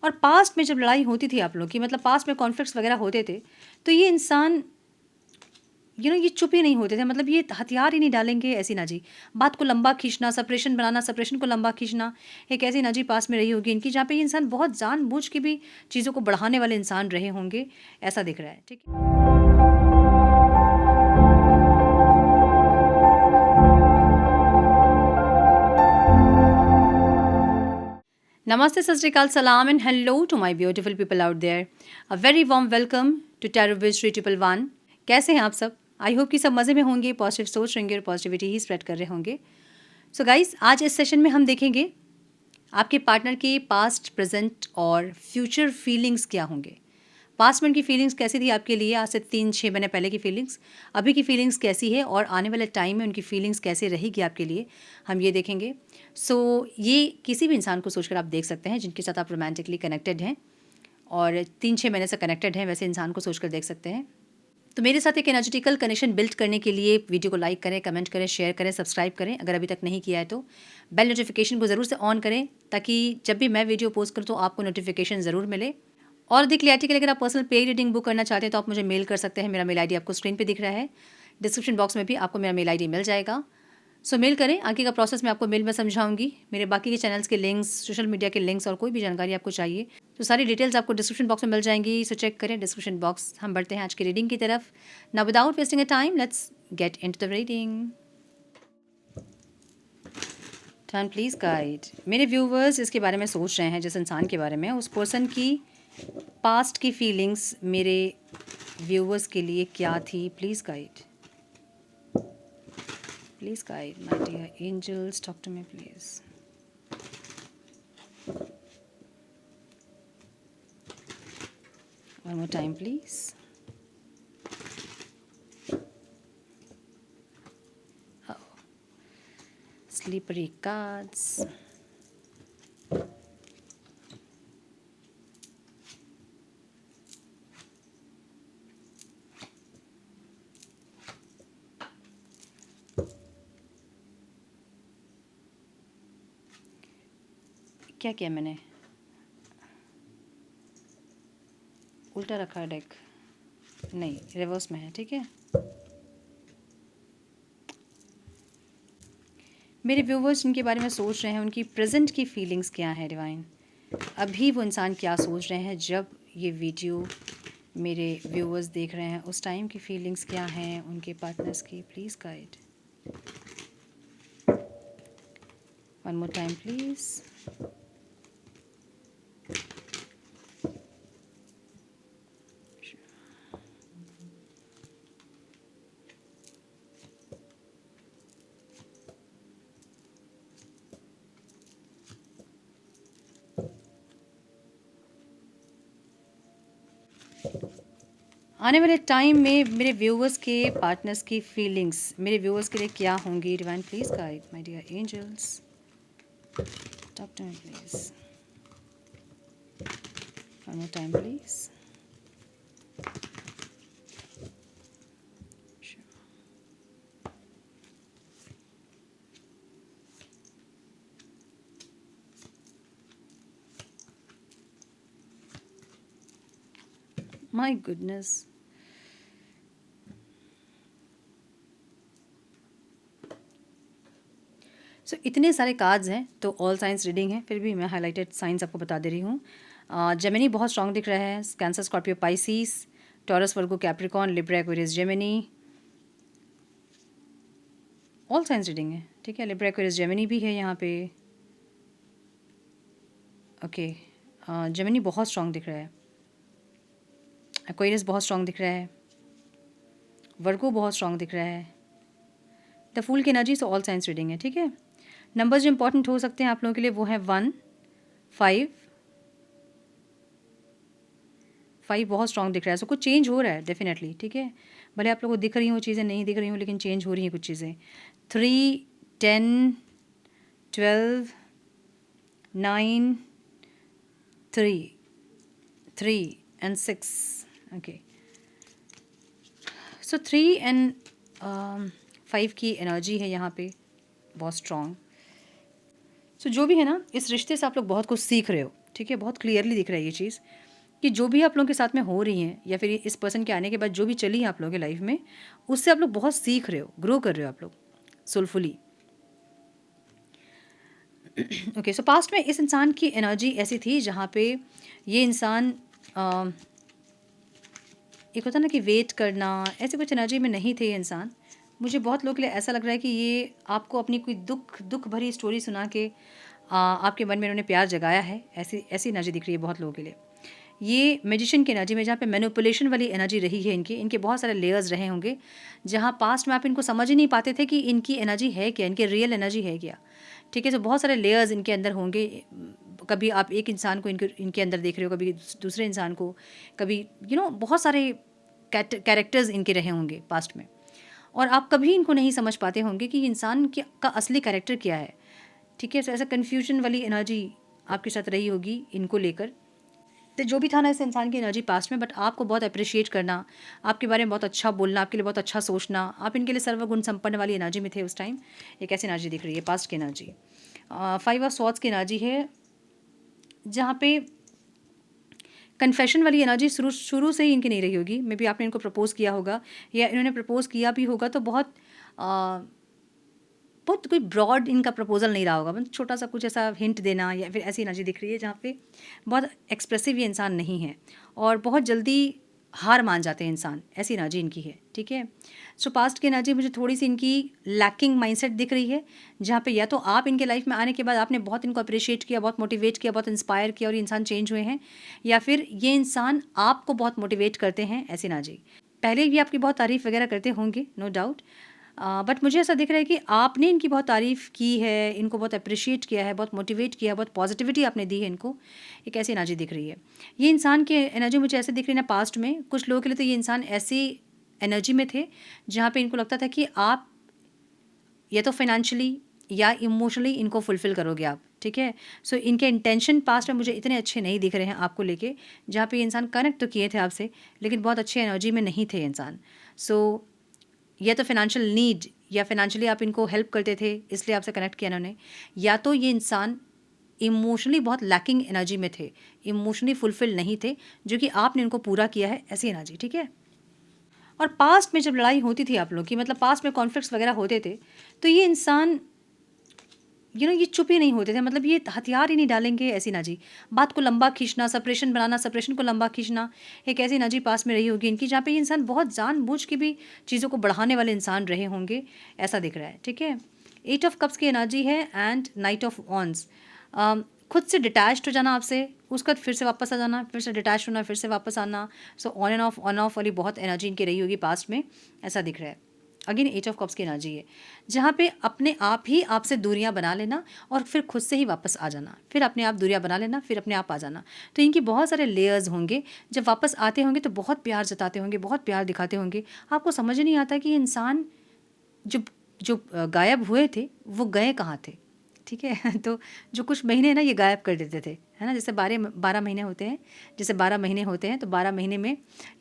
और पास्ट में जब लड़ाई होती थी आप लोगों की, मतलब पास्ट में कॉन्फ्लिक्ट्स वगैरह होते थे, तो ये इंसान ये चुप ही नहीं होते थे, मतलब ये हथियार ही नहीं डालेंगे, ऐसी ना जी। बात को लंबा खींचना, सेपरेशन बनाना, सेपरेशन को लंबा खींचना, एक ऐसी ना जी पास में रही होगी इनकी, जहाँ पे ये इंसान बहुत जानबूझ के भी चीज़ों को बढ़ाने वाले इंसान रहे होंगे, ऐसा दिख रहा है। ठीक है। Namaste, Sat Sri Akal, Salam, and hello to my beautiful people out there. A very warm welcome to Tarot Biz 3111. कैसे हैं आप सब? आई होप कि सब मज़े में होंगे, पॉजिटिव सोच रहेंगे और पॉजिटिविटी ही स्प्रेड कर रहे होंगे। सो गाइस, आज इस सेशन में हम देखेंगे आपके पार्टनर के पास्ट, प्रेजेंट और फ्यूचर फीलिंग्स क्या होंगे। पास्ट में उनकी फीलिंग्स कैसी थी आपके लिए, आज से 3-6 महीने पहले की फीलिंग्स, अभी की फीलिंग्स कैसी है और आने वाले टाइम में उनकी फीलिंग्स कैसे रहेगी आपके लिए, हम ये देखेंगे। ये किसी भी इंसान को सोचकर आप देख सकते हैं जिनके साथ आप रोमांटिकली कनेक्टेड हैं और 3-6 महीने से कनेक्टेड हैं, वैसे इंसान को सोचकर देख सकते हैं। तो मेरे साथ एक एनर्जेटिकल कनेक्शन बिल्ड करने के लिए वीडियो को लाइक करें, कमेंट करें, शेयर करें, सब्सक्राइब करें। अगर अभी तक नहीं किया है तो बेल नोटिफिकेशन को ज़रूर से ऑन करें, ताकि जब भी मैं वीडियो पोस्ट करूँ तो आपको नोटिफिकेशन ज़रूर मिले। और अधिक क्लैरिटी के लिए अगर आप पर्सनल पेड रीडिंग बुक करना चाहते हैं तो आप मुझे मेल कर सकते हैं। मेरा मेल आईडी आपको स्क्रीन पे दिख रहा है, डिस्क्रिप्शन बॉक्स में भी आपको मेरा मेल आईडी मिल जाएगा। सो मेल करें, आगे का प्रोसेस मैं आपको मेल में समझाऊंगी। मेरे बाकी के चैनल्स के लिंक्स, सोशल मीडिया के लिंक्स और कोई भी जानकारी आपको चाहिए तो सारी डिटेल्स आपको डिस्क्रिप्शन बॉक्स में मिल जाएंगी। सो चेक करें डिस्क्रिप्शन बॉक्स। हम बढ़ते हैं आज की रीडिंग की तरफ। Now without wasting a time, let's get into the reading. Turn please guide. मेरे व्यूवर्स इसके बारे में सोच रहे हैं, जिस इंसान के बारे में, उस पर्सन की पास्ट की फीलिंग्स मेरे व्यूवर्स के लिए क्या थी। Please guide, please guide my dear angels, talk to me please. One more time please. Slippery cards. क्या किया मैंने? उल्टा रखा है डेक, नहीं रिवर्स में है। ठीक है। मेरे व्यूवर्स जिनके बारे में सोच रहे हैं, उनकी प्रेजेंट की फीलिंग्स क्या है डिवाइन। अभी वो इंसान क्या सोच रहे हैं जब ये वीडियो मेरे व्यूवर्स देख रहे हैं, उस टाइम की फीलिंग्स क्या हैं उनके पार्टनर्स की। Please guide. One more time please. आने वाले टाइम में मेरे व्यूवर्स के पार्टनर्स की फीलिंग्स मेरे व्यूवर्स के लिए क्या होंगी। Divine please guide my dear angels, talk to me please. One more time please. My goodness, so इतने सारे कार्ड्स हैं तो ऑल साइंस रीडिंग है, फिर भी मैं हाईलाइटेड साइंस आपको बता दे रही हूँ। जेमिनी बहुत स्ट्रॉन्ग दिख रहा है। Cancer, Scorpio, Pisces, Taurus, Virgo, Capricorn, Libra, Aquarius, Gemini, all signs reading है। ठीक है। लिब्रा, एक्वेरियस, जेमिनी भी है यहाँ पे। ओके। जेमिनी बहुत स्ट्रॉन्ग दिख रहा है। एक्वेरियस बहुत स्ट्रॉन्ग दिख रहा है। वर्गो बहुत स्ट्रॉन्ग दिख रहा है। द फूल की energy, so all signs reading है। ठीक है। नंबर्स जो इंपॉर्टेंट हो सकते हैं आप लोगों के लिए वो है 1, 5। 5 बहुत स्ट्रॉन्ग दिख रहा है। सो कुछ चेंज हो रहा है डेफिनेटली। ठीक है। भले आप लोगों को दिख रही हो चीज़ें, नहीं दिख रही हो, लेकिन चेंज हो रही हैं कुछ चीज़ें। 3, 10, 12, 9, 3 and 6। ओके। सो 3 एंड 5 की एनर्जी है यहाँ पे बहुत स्ट्रॉन्ग। सो जो भी है ना, इस रिश्ते से आप लोग बहुत कुछ सीख रहे हो। ठीक है, बहुत क्लियरली दिख रहा है ये चीज़ कि जो भी आप लोगों के साथ में हो रही हैं या फिर इस पर्सन के आने के बाद जो भी चली है आप लोगों की लाइफ में, उससे आप लोग बहुत सीख रहे हो, ग्रो कर रहे हो आप लोग सोलफुली। ओके, सो पास्ट में इस इंसान की एनर्जी ऐसी थी जहाँ पे ये इंसान एक होता ना कि वेट करना, ऐसे कुछ एनर्जी में नहीं थे ये इंसान। मुझे बहुत लोगों के लिए ऐसा लग रहा है कि ये आपको अपनी कोई दुख भरी स्टोरी सुना के आपके मन में इन्होंने प्यार जगाया है, ऐसी ऐसी एनर्जी दिख रही है बहुत लोगों के लिए। ये मैजिशियन की एनर्जी में जहाँ पे मैनिपुलेशन वाली एनर्जी रही है इनकी, इनके बहुत सारे लेयर्स रहे होंगे जहाँ पास्ट में आप इनको समझ ही नहीं पाते थे कि इनकी एनर्जी है क्या, इनकी रियल एनर्जी है क्या। ठीक है, तो बहुत सारे लेयर्स इनके अंदर होंगे। कभी आप एक इंसान को इनके इनके अंदर देख रहे हो, कभी दूसरे इंसान को, कभी बहुत सारे कैरेक्टर्स इनके रहे होंगे पास्ट में, और आप कभी इनको नहीं समझ पाते होंगे कि इंसान का असली कैरेक्टर क्या है। ठीक है, तो ऐसा कन्फ्यूजन वाली एनर्जी आपके साथ रही होगी इनको लेकर। तो जो भी था ना इस इंसान की एनर्जी पास्ट में, बट आपको बहुत अप्रिशिएट करना, आपके बारे में बहुत अच्छा बोलना, आपके लिए बहुत अच्छा सोचना, आप इनके लिए सर्वगुण संपन्न वाली एनर्जी में थे उस टाइम। एक ऐसी एनर्जी दिख रही है पास्ट की एनर्जी। 5 ऑफ स्वॉर्ड्स की एनर्जी है जहाँ पे कन्फेशन वाली एनर्जी शुरू शुरू से ही इनकी नहीं रही होगी। मे बी आपने इनको प्रपोज किया होगा या इन्होंने प्रपोज किया भी होगा तो बहुत बहुत कोई ब्रॉड इनका प्रपोजल नहीं रहा होगा, मतलब छोटा सा कुछ ऐसा हिंट देना, या फिर ऐसी एनर्जी दिख रही है जहाँ पे बहुत एक्सप्रेसिव ये इंसान नहीं है और बहुत जल्दी हार मान जाते हैं इंसान, ऐसी एनर्जी इनकी है। ठीक है, सो पास्ट की एनर्जी मुझे थोड़ी सी इनकी लैकिंग माइंडसेट दिख रही है जहाँ पे या तो आप इनके लाइफ में आने के बाद आपने बहुत इनको अप्रिशिएट किया, बहुत मोटिवेट किया, बहुत इंस्पायर किया और ये इंसान चेंज हुए हैं, या फिर ये इंसान आपको बहुत मोटिवेट करते हैं, ऐसी एनर्जी। पहले भी आपकी बहुत तारीफ़ वगैरह करते होंगे, नो डाउट, बट मुझे ऐसा दिख रहा है कि आपने इनकी बहुत तारीफ़ की है, इनको बहुत अप्रिशिएट किया है, बहुत मोटिवेट किया है, बहुत पॉजिटिविटी आपने दी है इनको। एक ऐसी एनर्जी दिख रही है। ये इंसान की एनर्जी मुझे ऐसे दिख रही है ना पास्ट में, कुछ लोगों के लिए तो ये इंसान ऐसी एनर्जी में थे जहाँ पे इनको लगता था कि आप या तो फाइनेंशियली या इमोशनली इनको फुलफ़िल करोगे आप। ठीक है, सो इनके इंटेंशन पास्ट में मुझे इतने अच्छे नहीं दिख रहे हैं आपको लेके, जहाँ पे ये इंसान कनेक्ट तो किए थे आपसे लेकिन बहुत अच्छी एनर्जी में नहीं थे इंसान। सो या तो फाइनेंशियल नीड या फाइनेंशियली आप इनको हेल्प करते थे इसलिए आपसे कनेक्ट किया इन्होंने, या तो ये इंसान इमोशनली बहुत लैकिंग एनर्जी में थे, इमोशनली फुलफिल नहीं थे, जो कि आपने इनको पूरा किया है, ऐसी एनर्जी। ठीक है, और पास्ट में जब लड़ाई होती थी आप लोग की, मतलब पास्ट में कॉन्फ्लिक्ट्स वगैरह होते थे, तो ये इंसान ये चुप ही नहीं होते थे, मतलब ये हथियार ही नहीं डालेंगे, ऐसी ना जी। बात को लंबा खींचना, सेपरेशन बनाना, सेपरेशन को लंबा खींचना, एक ऐसी ना जी पास में रही होगी इनकी जहाँ पे ये इंसान बहुत जानबूझ के भी चीज़ों को बढ़ाने वाले इंसान रहे होंगे, ऐसा दिख रहा है। ठीक है, 8 ऑफ कप्स की एनर्जी है एंड नाइट ऑफ वॉन्ड्स। खुद से डिटैच्ड हो जाना आपसे, उसका फिर से वापस आ जाना, फिर से डिटैच होना, फिर से वापस आना। सो ऑन ऑफ वाली बहुत एनर्जी इनकी रही होगी पास्ट में, ऐसा दिख रहा है। अगेन 8 ऑफ कप्स की एनर्जी है जहाँ पे अपने आप ही आपसे दूरियां बना लेना और फिर खुद से ही वापस आ जाना, फिर अपने आप दूरियां बना लेना, फिर अपने आप आ जाना। तो इनकी बहुत सारे लेयर्स होंगे, जब वापस आते होंगे तो बहुत प्यार जताते होंगे, बहुत प्यार दिखाते होंगे। आपको समझ नहीं आता कि इंसान जो जो गायब हुए थे वो गए कहाँ थे। ठीक है तो जो कुछ महीने ना ये गायब कर देते थे, है ना, जैसे 12 महीने होते हैं, जैसे 12 महीने होते हैं तो 12 महीने में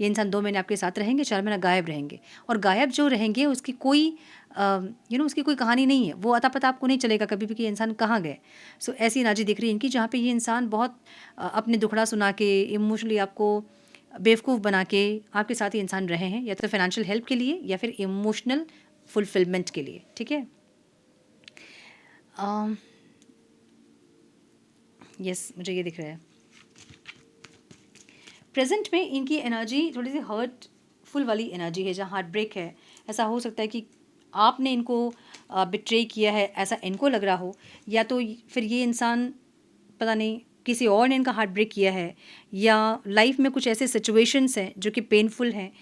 ये इंसान 2 महीने आपके साथ रहेंगे, 4 महीना गायब रहेंगे, और गायब जो रहेंगे उसकी कोई उसकी कोई कहानी नहीं है, वो अता पता आपको नहीं चलेगा कभी भी कि ये इंसान कहाँ गए। सो ऐसी एनर्जी दिख रही है इनकी जहाँ पे ये इंसान बहुत अपने दुखड़ा सुना के, इमोशनली आपको बेवकूफ़ बना के आपके साथ ये इंसान रहे हैं, या तो फाइनेंशियल हेल्प के लिए या फिर इमोशनल फुलफिलमेंट के लिए। ठीक है, यस मुझे ये दिख रहा है। प्रेजेंट में इनकी एनर्जी थोड़ी सी हर्टफुल वाली एनर्जी है, जहाँ हार्ट ब्रेक है। ऐसा हो सकता है कि आपने इनको बिट्रे किया है, ऐसा इनको लग रहा हो, या तो फिर ये इंसान पता नहीं किसी और ने इनका हार्ट ब्रेक किया है, या लाइफ में कुछ ऐसे सिचुएशंस हैं जो कि पेनफुल हैं।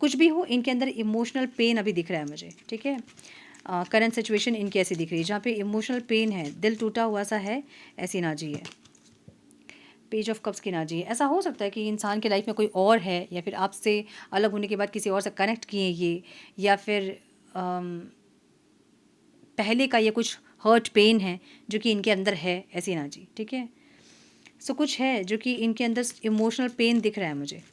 कुछ भी हो, इनके अंदर इमोशनल पेन अभी दिख रहा है मुझे। ठीक है, करंट सिचुएशन इनकी ऐसी दिख रही है जहाँ पे इमोशनल पेन है, दिल टूटा हुआ सा है, ऐसी एनर्जी है। पेज ऑफ कप्स की एनर्जी है। ऐसा हो सकता है कि इंसान के लाइफ में कोई और है, या फिर आपसे अलग होने के बाद किसी और से कनेक्ट किए ये, या फिर पहले का ये कुछ हर्ट पेन है जो कि इनके अंदर है, ऐसी एनर्जी। ठीक है, सो कुछ है जो कि इनके अंदर इमोशनल पेन दिख रहा है मुझे।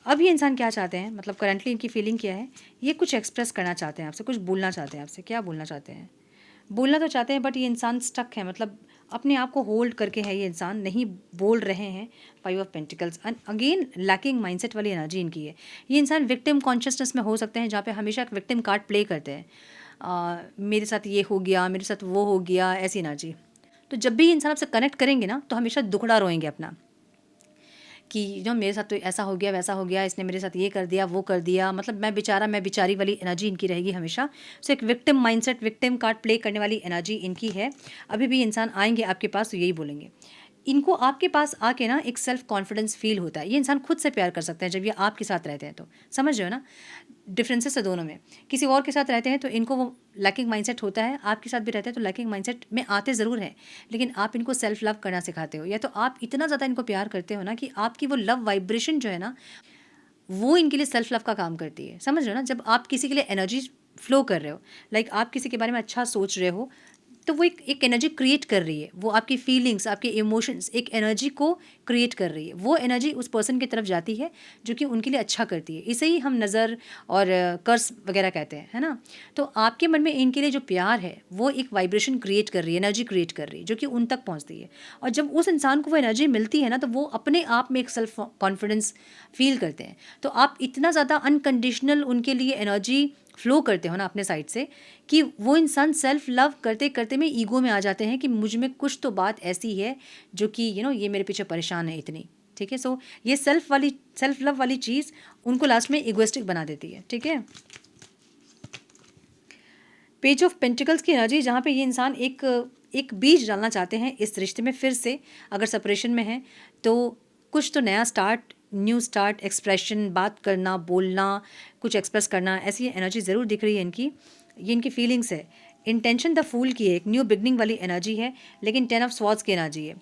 अब ये इंसान क्या चाहते हैं, मतलब करंटली इनकी फीलिंग क्या है, ये कुछ एक्सप्रेस करना चाहते हैं आपसे, कुछ बोलना चाहते हैं आपसे। क्या बोलना चाहते हैं, बोलना तो चाहते हैं बट ये इंसान स्टक है, मतलब अपने आप को होल्ड करके है ये इंसान, नहीं बोल रहे हैं। 5 of pentacles and again lacking mindset वाली एनर्जी इनकी है। ये इंसान विक्टिम कॉन्शियसनेस में हो सकते हैं, जहाँ पे हमेशा एक विक्टिम कार्ड प्ले करते हैं। मेरे साथ ये हो गया, मेरे साथ वो हो गया, ऐसी एनर्जी। तो जब भी इंसान आपसे कनेक्ट करेंगे ना, तो हमेशा दुखड़ा रोएंगे अपना कि जो मेरे साथ तो ऐसा हो गया, वैसा हो गया, इसने मेरे साथ ये कर दिया, वो कर दिया, मतलब मैं बेचारा, मैं बेचारी वाली एनर्जी इनकी रहेगी हमेशा। सो एक victim mindset, victim card play करने वाली एनर्जी इनकी है। अभी भी इंसान आएंगे आपके पास तो यही बोलेंगे। इनको आपके पास आके ना एक सेल्फ कॉन्फिडेंस फील होता है। ये इंसान खुद से प्यार कर सकते हैं जब ये आपके साथ रहते हैं, तो समझ रहे हो ना डिफरेंसेस है दोनों में। किसी और के साथ रहते हैं तो इनको वो लैकिंग माइंडसेट होता है, आपके साथ भी रहते हैं तो लैकिंग माइंडसेट में आते ज़रूर हैं, लेकिन आप इनको सेल्फ लव करना सिखाते हो, या तो आप इतना ज़्यादा इनको प्यार करते हो ना कि आपकी वो लव वाइब्रेशन जो है ना, वो इनके लिए सेल्फ लव का काम करती है। समझ रहे हो ना, जब आप किसी के लिए एनर्जी फ्लो कर रहे हो, लाइक आप किसी के बारे में अच्छा सोच रहे हो, तो वो एक एनर्जी क्रिएट कर रही है। वो आपकी फीलिंग्स, आपके इमोशंस एक एनर्जी को क्रिएट कर रही है। वो एनर्जी उस पर्सन की तरफ जाती है जो कि उनके लिए अच्छा करती है। इसे ही हम नज़र और कर्स वगैरह कहते हैं, है ना। तो आपके मन में इनके लिए जो प्यार है वो एक वाइब्रेशन क्रिएट कर रही है, एनर्जी क्रिएट कर रही है, जो कि उन तक पहुंचती है। और जब उस इंसान को वो एनर्जी मिलती है ना, तो वो अपने आप में एक सेल्फ कॉन्फिडेंस फील करते हैं। तो आप इतना ज़्यादा अनकंडीशनल उनके लिए एनर्जी फ्लो करते हो ना अपने साइड से, कि वो इंसान सेल्फ लव करते करते में ईगो में आ जाते हैं कि मुझ में कुछ तो बात ऐसी है जो कि ये मेरे पीछे परेशान है इतनी। ठीक है, सो ये सेल्फ लव वाली चीज़ उनको लास्ट में इगोइस्टिक बना देती है। ठीक है, पेज ऑफ पेंटिकल्स की एनर्जी, जहाँ पे ये इंसान एक बीज डालना चाहते हैं इस रिश्ते में फिर से। अगर सेपरेशन में है तो कुछ तो नया स्टार्ट, न्यू स्टार्ट, एक्सप्रेशन, बात करना, बोलना, कुछ एक्सप्रेस करना, ऐसी एनर्जी ज़रूर दिख रही है इनकी। ये इनकी फीलिंग्स है। इंटेंशन द फूल की एक न्यू बिगनिंग वाली एनर्जी है, लेकिन 10 ऑफ स्वॉर्ड्स की एनर्जी है।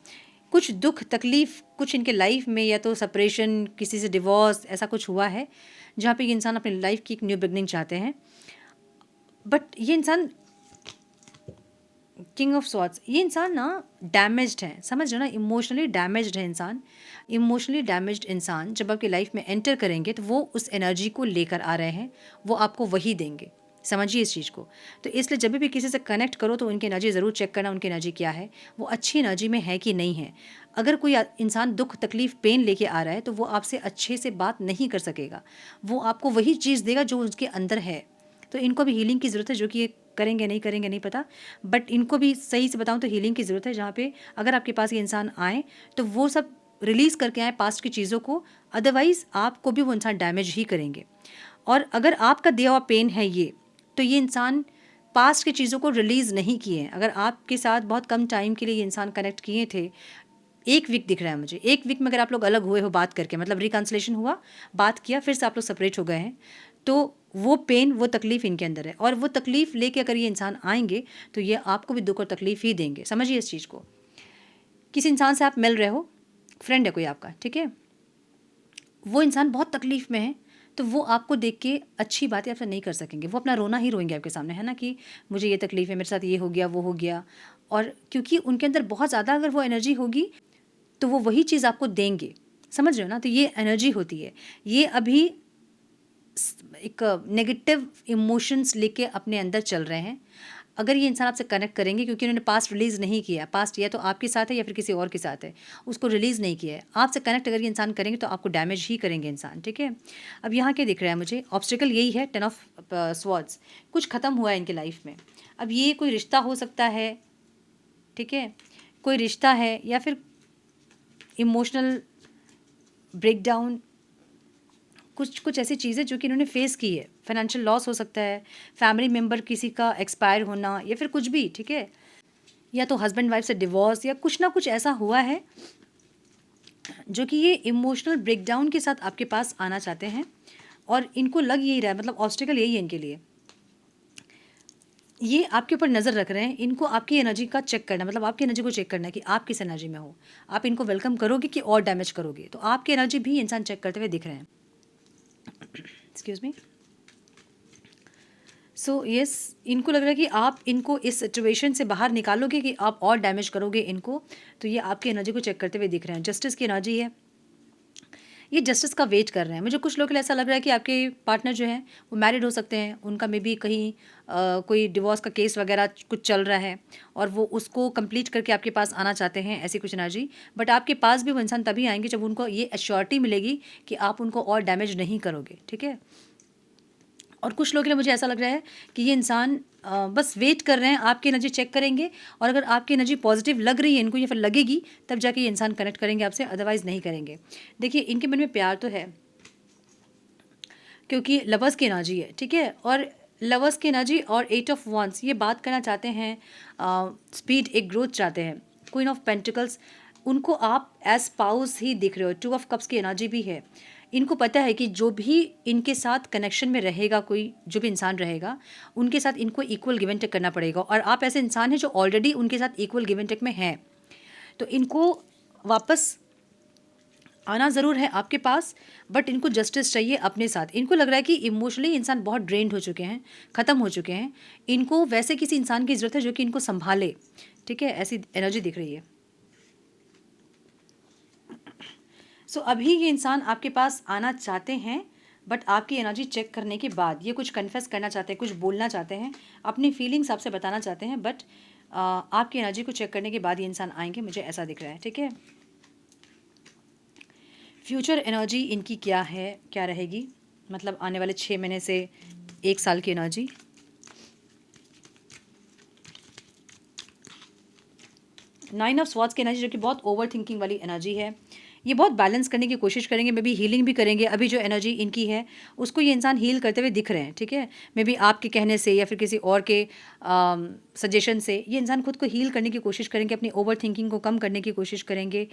कुछ दुख तकलीफ कुछ इनके लाइफ में, या तो सेपरेशन, किसी से डिवोर्स, ऐसा कुछ हुआ है जहाँ पे ये इंसान अपनी लाइफ की एक न्यू बिगनिंग चाहते हैं। बट ये इंसान किंग ऑफ स्वॉर्ड्स, ये इंसान ना डैमेज्ड है, समझ रहे हो ना, इमोशनली डैमेज्ड है इंसान। इमोशनली डैमेज्ड इंसान जब आपकी लाइफ में एंटर करेंगे तो वो उस एनर्जी को लेकर आ रहे हैं, वो आपको वही देंगे। समझिए इस चीज़ को। तो इसलिए जब भी किसी से कनेक्ट करो तो उनकी एनर्जी ज़रूर चेक करना, उनकी एनर्जी क्या है, वो अच्छी एनर्जी में है कि नहीं है। अगर कोई इंसान दुख तकलीफ पेन लेके आ रहा है तो वो आपसे अच्छे से बात नहीं कर सकेगा, वो आपको वही चीज़ देगा जो उसके अंदर है। तो इनको भी हीलिंग की ज़रूरत है, जो कि ये करेंगे नहीं पता, बट इनको भी सही से बताऊं तो हीलिंग की ज़रूरत है, जहाँ पे अगर आपके पास ये इंसान आए तो वो सब रिलीज़ करके आए पास्ट की चीज़ों को, अदरवाइज़ आपको भी वो इंसान डैमेज ही करेंगे। और अगर आपका दिया हुआ पेन है ये, तो ये इंसान पास्ट की चीज़ों को रिलीज़ नहीं किए हैं। अगर आपके साथ बहुत कम टाइम के लिए ये इंसान कनेक्ट किए थे, 1 वीक दिख रहा है मुझे, 1 वीक में अगर आप लोग अलग हुए हो बात करके, मतलब रिकन्सिलेशन हुआ, बात किया, फिर से आप लोग सेपरेट हो गए हैं, तो वो पेन, वो तकलीफ़ इनके अंदर है। और वो तकलीफ़ लेके अगर ये इंसान आएंगे तो ये आपको भी दुख और तकलीफ़ ही देंगे। समझिए इस चीज़ को। किसी इंसान से आप मिल रहे हो, फ्रेंड है कोई आपका, ठीक है, वो इंसान बहुत तकलीफ़ में है, तो वो आपको देख के अच्छी बातें आपसे नहीं कर सकेंगे, वो अपना रोना ही रोएंगे आपके सामने, है ना, कि मुझे ये तकलीफ़ है, मेरे साथ ये हो गया, वो हो गया। और क्योंकि उनके अंदर बहुत ज़्यादा अगर वो एनर्जी होगी तो वो वही चीज़ आपको देंगे। समझ रहे हो ना, तो ये एनर्जी होती है। ये अभी एक नेगेटिव इमोशंस लेके अपने अंदर चल रहे हैं। अगर ये इंसान आपसे कनेक्ट करेंगे, क्योंकि उन्होंने पास्ट रिलीज़ नहीं किया, पास्ट या तो आपके साथ है या फिर किसी और के साथ है, उसको रिलीज़ नहीं किया है, आपसे कनेक्ट अगर ये इंसान करेंगे तो आपको डैमेज ही करेंगे इंसान। ठीक है, अब यहाँ क्या दिख रहा है मुझे, ऑब्स्टिकल यही है, 10 ऑफ स्वॉर्ड्स। कुछ ख़त्म हुआ है इनके लाइफ में। अब ये कोई रिश्ता हो सकता है, ठीक है, कोई रिश्ता है, या फिर इमोशनल ब्रेकडाउन, कुछ ऐसी चीज़ें जो कि इन्होंने फेस की है। फाइनेंशियल लॉस हो सकता है, फैमिली मेम्बर किसी का एक्सपायर होना, या फिर कुछ भी, ठीक है, या तो हस्बैंड वाइफ से डिवोर्स, या कुछ ना कुछ ऐसा हुआ है जो कि ये इमोशनल ब्रेकडाउन के साथ आपके पास आना चाहते हैं। और इनको लग यही रहा है, मतलब ऑब्स्टिकल यही है इनके लिए, ये आपके ऊपर नज़र रख रहे हैं। इनको आपकी एनर्जी का चेक करना, मतलब आपकी एनर्जी को चेक करना है कि आप किस एनर्जी में हो, आप इनको वेलकम करोगे कि और डैमेज करोगे। तो आपकी एनर्जी भी इंसान चेक करते हुए दिख रहे हैं। Excuse me. सो यस, इनको लग रहा है कि आप इनको इस सिचुएशन से बाहर निकालोगे कि आप और डैमेज करोगे इनको। तो ये आपकी एनर्जी को चेक करते हुए दिख रहे हैं। जस्टिस की एनर्जी है। ये जस्टिस का वेट कर रहे हैं। मुझे कुछ लोग के लिए ऐसा लग रहा है कि आपके पार्टनर जो हैं वो मैरिड हो सकते हैं, उनका मे बी कहीं कोई डिवोर्स का केस वगैरह कुछ चल रहा है और वो उसको कंप्लीट करके आपके पास आना चाहते हैं, ऐसी कुछ एनर्जी। बट आपके पास भी वो इंसान तभी आएंगे जब उनको ये एश्योरिटी मिलेगी कि आप उनको और डैमेज नहीं करोगे, ठीक है। और कुछ लोगों के लिए मुझे ऐसा लग रहा है कि ये इंसान बस वेट कर रहे हैं, आपकी एनर्जी चेक करेंगे और अगर आपकी एनर्जी पॉजिटिव लग रही है इनको या फिर लगेगी तब जाके ये इंसान कनेक्ट करेंगे आपसे, अदरवाइज़ नहीं करेंगे। देखिए इनके मन में प्यार तो है क्योंकि लवर्स की एनर्जी है, ठीक है। और लवर्स की एनर्जी और 8 ऑफ वंस ये बात करना चाहते हैं, स्पीड एक ग्रोथ चाहते हैं। क्वीन ऑफ पेंटिकल्स उनको आप एज स्पाउस ही दिख रहे हो। 2 ऑफ कप्स की एनर्जी भी है। इनको पता है कि जो भी इनके साथ कनेक्शन में रहेगा, कोई जो भी इंसान रहेगा उनके साथ इनको इक्वल गिव एंड टेक करना पड़ेगा और आप ऐसे इंसान हैं जो ऑलरेडी उनके साथ इक्वल गिव एंड टेक में हैं, तो इनको वापस आना ज़रूर है आपके पास। बट इनको जस्टिस चाहिए अपने साथ। इनको लग रहा है कि इमोशनली इंसान बहुत ड्रेन्ड हो चुके हैं, ख़त्म हो चुके हैं। इनको वैसे किसी इंसान की ज़रूरत है जो कि इनको संभाले, ठीक है, ऐसी एनर्जी दिख रही है। सो अभी ये इंसान आपके पास आना चाहते हैं बट आपकी एनर्जी चेक करने के बाद ये कुछ कन्फेस करना चाहते हैं, कुछ बोलना चाहते हैं, अपनी फीलिंग्स आपसे बताना चाहते हैं। बट आपकी एनर्जी को चेक करने के बाद ये इंसान आएंगे, मुझे ऐसा दिख रहा है, ठीक है। फ्यूचर एनर्जी इनकी क्या है, क्या रहेगी, मतलब आने वाले 6 महीने से 1 साल की एनर्जी। नाइन ऑफ स्वॉर्ड्स की एनर्जी जो कि बहुत ओवर थिंकिंग वाली एनर्जी है। ये बहुत बैलेंस करने की कोशिश करेंगे, मे बी हीलिंग भी करेंगे। अभी जो एनर्जी इनकी है उसको ये इंसान हील करते हुए दिख रहे हैं, ठीक है। मे बी आपके कहने से या फिर किसी और के सजेशन से ये इंसान खुद को हील करने की कोशिश करेंगे, अपनी ओवर थिंकिंग को कम करने की कोशिश करेंगे,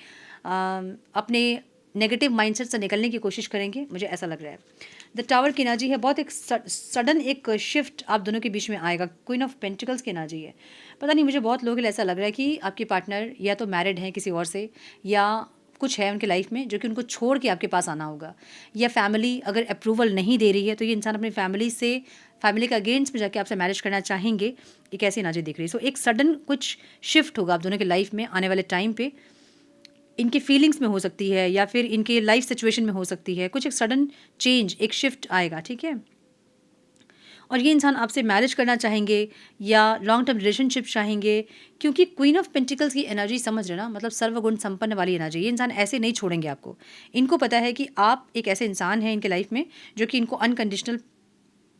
अपने नेगेटिव माइंडसेट से निकलने की कोशिश करेंगे, मुझे ऐसा लग रहा है। द टावर की एनर्जी है, बहुत एक सडन एक शिफ्ट आप दोनों के बीच में आएगा। क्वीन ऑफ पेंटिकल्स की एनर्जी है। पता नहीं, मुझे बहुत लोगों के लिए ऐसा लग रहा है कि आपके पार्टनर या तो मैरिड हैं किसी और से, या कुछ है उनके लाइफ में जो कि उनको छोड़ के आपके पास आना होगा, या फैमिली अगर अप्रूवल नहीं दे रही है तो ये इंसान अपनी फैमिली के अगेंस्ट में जाके आपसे मैरिज करना चाहेंगे। एक ऐसी एनर्जी दिख रही है। सो एक सडन कुछ शिफ्ट होगा आप दोनों के लाइफ में आने वाले टाइम पे। इनके फीलिंग्स में हो सकती है या फिर इनके लाइफ सिचुएशन में हो सकती है, कुछ एक सडन चेंज, एक शिफ्ट आएगा, ठीक है। और ये इंसान आपसे मैरिज करना चाहेंगे या लॉन्ग टर्म रिलेशनशिप चाहेंगे, क्योंकि क्वीन ऑफ पेंटिकल्स की एनर्जी समझ रहे ना, मतलब सर्वगुण संपन्न वाली एनर्जी। ये इंसान ऐसे नहीं छोड़ेंगे आपको। इनको पता है कि आप एक ऐसे इंसान हैं इनके लाइफ में जो कि इनको अनकंडीशनल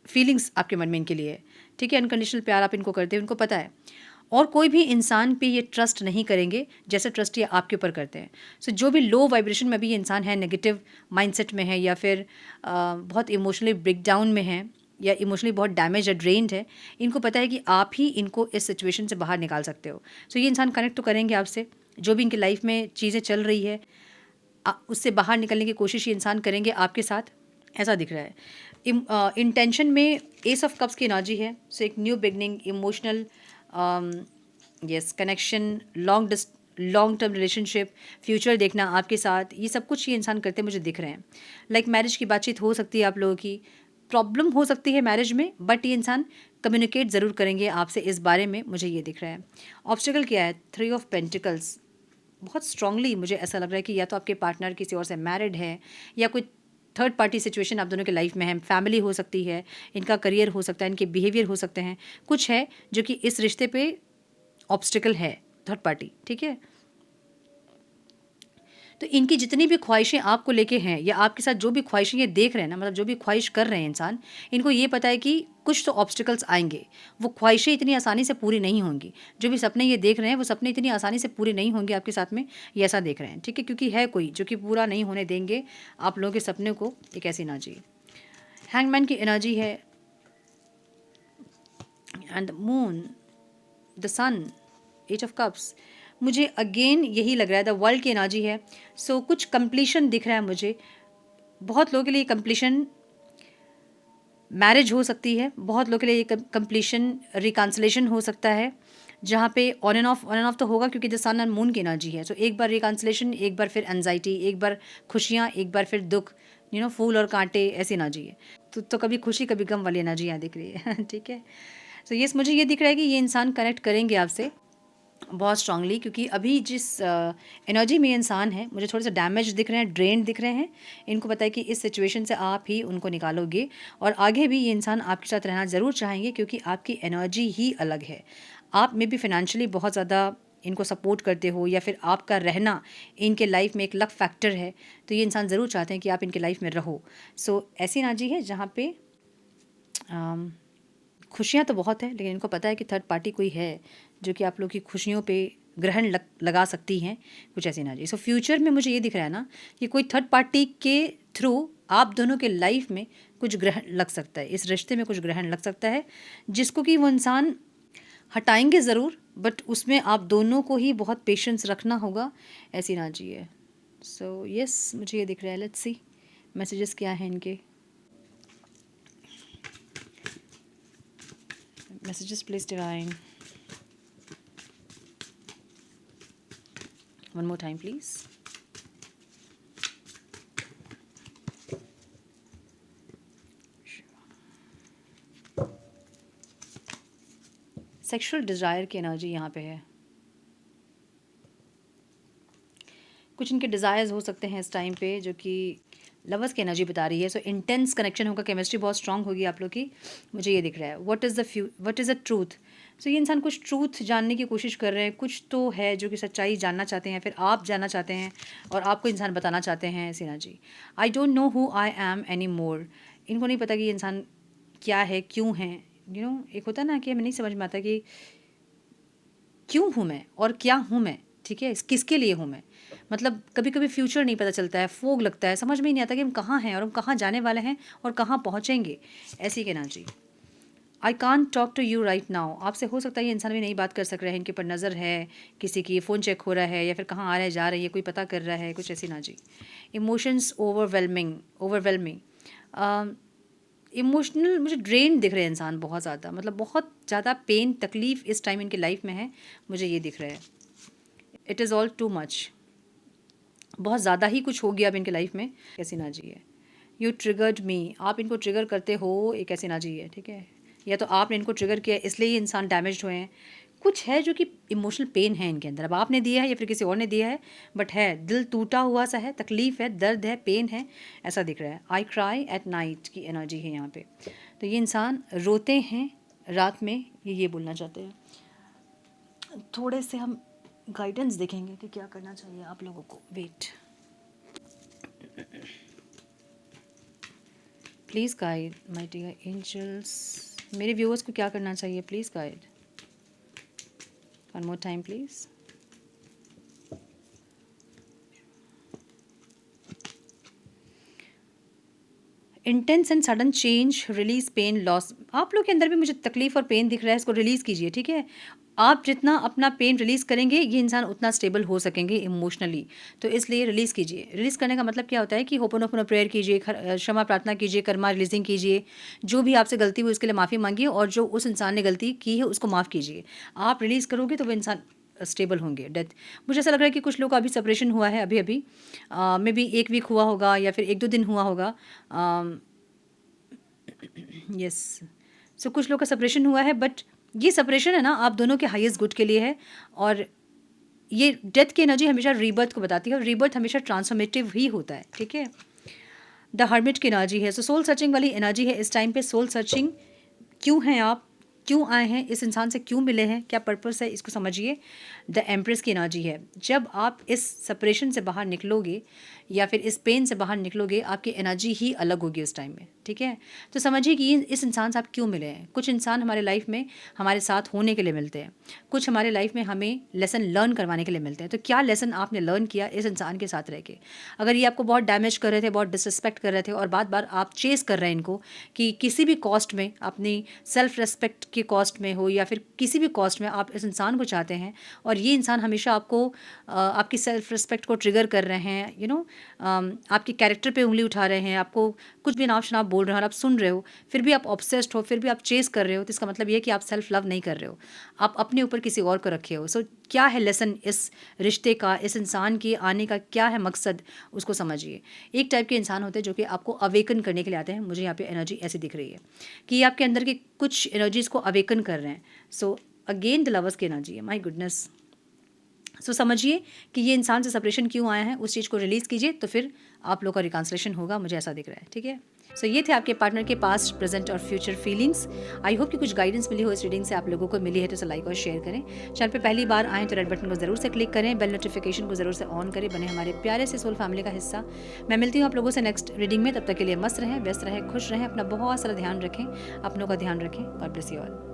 फीलिंग्स आपके मन में इनके लिए है, ठीक है। अनकंडीशनल प्यार आप इनको करते हैं, उनको पता है। और कोई भी इंसान पे ये ट्रस्ट नहीं करेंगे जैसे ट्रस्ट ये आपके ऊपर करते हैं। सो जो भी लो वाइब्रेशन में भी ये इंसान है, नेगेटिव माइंडसेट में है या फिर बहुत इमोशनली ब्रेकडाउन में है या इमोशनली बहुत डैमेज या ड्रेन्ड है, इनको पता है कि आप ही इनको इस सिचुएशन से बाहर निकाल सकते हो। सो ये इंसान कनेक्ट तो करेंगे आपसे, जो भी इनकी लाइफ में चीज़ें चल रही है उससे बाहर निकलने की कोशिश ये इंसान करेंगे आपके साथ, ऐसा दिख रहा है। इंटेंशन में एस ऑफ कप्स की एनर्जी है। सो एक new beginning, emotional yes connection, long term relationship, future देखना आपके साथ, ये सब कुछ ये इंसान करते मुझे दिख रहे हैं। लाइक मैरिज की बातचीत हो सकती है आप लोगों की, प्रॉब्लम हो सकती है मैरिज में, बट ये इंसान कम्युनिकेट ज़रूर करेंगे आपसे इस बारे में, मुझे ये दिख रहा है। ऑब्स्टिकल क्या है, 3 ऑफ पेंटिकल्स। बहुत स्ट्रांगली मुझे ऐसा लग रहा है कि या तो आपके पार्टनर किसी और से मैरिड है या कोई थर्ड पार्टी सिचुएशन आप दोनों के लाइफ में है। फैमिली हो सकती है, इनका करियर हो सकता है, इनके बिहेवियर हो सकते हैं, कुछ है जो कि इस रिश्ते पे ऑब्स्टिकल है, थर्ड पार्टी, ठीक है। तो इनकी जितनी भी ख्वाहिशें आपको लेके हैं या आपके साथ जो भी ख्वाहिशें ये देख रहे हैं ना, मतलब जो भी ख्वाहिश कर रहे हैं इंसान, इनको ये पता है कि कुछ तो ऑब्स्टिकल्स आएंगे। वो ख्वाहिशें इतनी आसानी से पूरी नहीं होंगी। जो भी सपने ये देख रहे हैं वो सपने इतनी आसानी से पूरे नहीं होंगे आपके साथ में, ये ऐसा देख रहे हैं, ठीक है। क्योंकि है कोई जो कि पूरा नहीं होने देंगे आप लोगों के सपने को, एक ऐसी एनर्जी। हैंगमैन की एनर्जी है, and the moon, the sun, 8 of cups. मुझे अगेन यही लग रहा है, द वर्ल्ड की एनर्जी है। सो कुछ कंप्लीशन दिख रहा है मुझे। बहुत लोगों के लिए कंप्लीशन मैरिज हो सकती है, बहुत लोगों के लिए ये कंप्लीशन रिकन्सिलेशन हो सकता है, जहाँ पे ऑन एंड ऑफ तो होगा क्योंकि द सन एंड मून की एनर्जी है। सो एक बार रिकन्सिलेशन, एक बार फिर एनजाइटी, एक बार खुशियाँ, एक बार फिर दुख, फूल और कांटे, ऐसी एनर्जी है। तो कभी खुशी कभी गम वाली एनर्जी यहाँ दिख रही है ठीक है। सो यस, मुझे ये दिख रहा है कि ये इंसान कनेक्ट करेंगे आपसे बहुत स्ट्रांगली, क्योंकि अभी जिस एनर्जी में ये इंसान है, मुझे थोड़े से डैमेज दिख रहे हैं, ड्रेन दिख रहे हैं। इनको पता है कि इस सिचुएशन से आप ही उनको निकालोगे, और आगे भी ये इंसान आपके साथ रहना ज़रूर चाहेंगे, क्योंकि आपकी एनर्जी ही अलग है। आप में भी फाइनेंशियली बहुत ज़्यादा इनको सपोर्ट करते हो, या फिर आपका रहना इनके लाइफ में एक लक फैक्टर है, तो ये इंसान ज़रूर चाहते हैं कि आप इनके लाइफ में रहो। सो ऐसी एनर्जी है जहाँ पे खुशियाँ तो बहुत हैं, लेकिन इनको पता है कि थर्ड पार्टी कोई है जो कि आप लोग की खुशियों पे ग्रहण लगा सकती हैं, कुछ ऐसी एनर्जी। सो फ्यूचर में मुझे ये दिख रहा है ना कि कोई थर्ड पार्टी के थ्रू आप दोनों के लाइफ में कुछ ग्रहण लग सकता है, इस रिश्ते में कुछ ग्रहण लग सकता है, जिसको कि वो इंसान हटाएंगे ज़रूर, बट उसमें आप दोनों को ही बहुत पेशेंस रखना होगा, ऐसी एनर्जी है। सो यस, मुझे ये दिख रहा है। लेट्स सी मैसेजेस क्या हैं इनके। Messages, please, divine. One more time, please. Sexual desire की एनर्जी यहाँ पे है। कुछ इनके डिज़ायर्स हो सकते हैं इस टाइम पे, जो कि लवर्स की एनर्जी बता रही है। सो इंटेंस कनेक्शन होगा, केमिस्ट्री बहुत स्ट्रांग होगी आप लोग की, मुझे ये दिख रहा है। What is the truth. So ये इंसान कुछ ट्रूथ जानने की कोशिश कर रहे हैं, कुछ तो है जो कि सच्चाई जानना चाहते हैं, फिर आप जानना चाहते हैं और आपको इंसान बताना चाहते हैं, ऐसी energy. I don't know who I am any more. इनको नहीं पता कि ये इंसान क्या है, क्यों है। एक होता है ना कि हमें नहीं समझ में आता कि क्यों हूँ मैं और क्या हूँ मैं, ठीक है, किसके लिए हूँ मैं। मतलब कभी कभी फ्यूचर नहीं पता चलता है, फोग लगता है, समझ में ही नहीं आता कि हम कहाँ हैं और हम कहाँ जाने वाले हैं और कहाँ पहुँचेंगे, ऐसी कहना जी। I can talk to you right now. आपसे हो सकता है ये इंसान भी नहीं बात कर सक रहे हैं, इनके ऊपर नज़र है किसी की, फ़ोन चेक हो रहा है, या फिर कहाँ आ रहा है जा रही है, कोई पता कर रहा है, कुछ ऐसी ना जी। Emotions overwhelming. इमोशनल मुझे ड्रेन दिख रहे हैं इंसान बहुत ज़्यादा, मतलब बहुत ज़्यादा पेन तकलीफ़ इस टाइम इनके लाइफ में है, मुझे ये दिख रहा है। It is all too much, बहुत ज़्यादा ही कुछ हो गया अब इनके लाइफ में, कैसी ना जी है। यू ट्रिगर्ड मी, आप इनको ट्रिगर करते हो, एक ऐसी ना जी है, ठीक है। या तो आपने इनको ट्रिगर किया इसलिए ये इंसान डैमेज हुए हैं, कुछ है जो कि इमोशनल पेन है इनके अंदर। अब आपने दिया है या फिर किसी और ने दिया है, बट है, दिल टूटा हुआ सा है, तकलीफ़ है, दर्द है, पेन है, ऐसा दिख रहा है। आई क्राई एट नाइट की एनर्जी है यहाँ पे। तो ये इंसान रोते हैं रात में, ये बोलना चाहते हैं। थोड़े से हम गाइडेंस देखेंगे कि क्या करना चाहिए आप लोगों को। Wait, please guide my dear angels, मेरे व्यूअर्स को क्या करना चाहिए, please guide. One more time please. Intense and sudden change, release pain, loss. आप लोग के अंदर भी मुझे तकलीफ़ और पेन दिख रहा है, इसको रिलीज़ कीजिए, ठीक है। आप जितना अपना पेन रिलीज़ करेंगे, ये इंसान उतना स्टेबल हो सकेंगे इमोशनली, तो इसलिए रिलीज़ कीजिए। रिलीज़ करने का मतलब क्या होता है कि होपोनोपोनो प्रेयर कीजिए, क्षमा प्रार्थना कीजिए, कर्मा रिलीजिंग कीजिए, जो भी आपसे गलती हुई उसके लिए माफ़ी मांगिए, और जो उस इंसान ने गलती की है उसको माफ़ कीजिए। आप रिलीज़ करोगे तो वो इंसान स्टेबल होंगे। डेथ, मुझे ऐसा लग रहा है कि कुछ लोग का अभी सेपरेशन हुआ है, अभी अभी मे बी 1 वीक हुआ होगा या फिर 1-2 दिन हुआ होगा। यस, सो कुछ लोग का सेपरेशन हुआ है, बट ये सेपरेशन है ना आप दोनों के हाईएस्ट गुड के लिए है। और ये डेथ की एनर्जी हमेशा रीबर्थ को बताती है, और रीबर्थ हमेशा ट्रांसफॉर्मेटिव ही होता है, ठीक है। द हर्मिट की एनर्जी है, सो सोल सर्चिंग वाली एनर्जी है इस टाइम पे। सोल सर्चिंग, क्यों हैं आप, क्यों आए हैं, इस इंसान से क्यों मिले हैं, क्या पर्पस है, इसको समझिए। द एम्प्रेस की एनर्जी है, जब आप इस सेपरेशन से बाहर निकलोगे या फिर इस पेन से बाहर निकलोगे, आपकी एनर्जी ही अलग होगी उस टाइम में, ठीक है। तो समझिए कि इस इंसान से आप क्यों मिले हैं। कुछ इंसान हमारे लाइफ में हमारे साथ होने के लिए मिलते हैं, कुछ हमारे लाइफ में हमें लेसन लर्न करवाने के लिए मिलते हैं। तो क्या लेसन आपने लर्न किया इस इंसान के साथ रह के। अगर ये आपको बहुत डैमेज कर रहे थे, बहुत डिसरिस्पेक्ट कर रहे थे, और बार बार आप चेस कर रहे हैं इनको कि किसी भी कॉस्ट में, अपनी सेल्फ रिस्पेक्ट के कॉस्ट में हो या फिर किसी भी कॉस्ट में आप इस इंसान को चाहते हैं, और ये इंसान हमेशा आपको आपकी सेल्फ रिस्पेक्ट को ट्रिगर कर रहे हैं, आपके कैरेक्टर पे उंगली उठा रहे हैं, आपको कुछ भी नाप शनाप बोल रहे हैं और आप सुन रहे हो, फिर भी आप ऑब्सेस्ड हो, फिर भी आप चेस कर रहे हो, तो इसका मतलब ये है कि आप सेल्फ लव नहीं कर रहे हो, आप अपने ऊपर किसी और को रखे हो। सो क्या है लेसन इस रिश्ते का, इस इंसान के आने का क्या है मकसद, उसको समझिए। एक टाइप के इंसान होते हैं जो कि आपको अवेकन करने के लिए आते हैं, मुझे यहाँ पे एनर्जी ऐसी दिख रही है कि ये आपके अंदर की कुछ एनर्जीज़ को अवेकन कर रहे हैं। सो अगेन द लवर्स की एनर्जी है, माय गुडनेस। सो समझिए कि ये इंसान से सेपरेशन क्यों आया है, उस चीज़ को रिलीज़ कीजिए, तो फिर आप लोग का रिकॉन्सिलेशन होगा, मुझे ऐसा दिख रहा है। ठीक है, सो ये थे आपके पार्टनर के पास्ट, प्रेजेंट और फ्यूचर फीलिंग्स। आई होप कि कुछ गाइडेंस मिली हो इस रीडिंग से, आप लोगों को मिली है तो लाइक और शेयर करें। चैनल पे पहली बार आएँ तो रेड बटन को ज़रूर से क्लिक करें, बेल नोटिफिकेशन को ज़रूर से ऑन करें, बने हमारे प्यारे से सोल फैमिली का हिस्सा। मैं मिलती हूँ आप लोगों से नेक्स्ट रीडिंग में, तब तक के लिए मस्त रहें, व्यस्त रहें, खुश रहें, अपना बहुत सारा ध्यान रखें, अपनों का ध्यान रखें। God bless you all.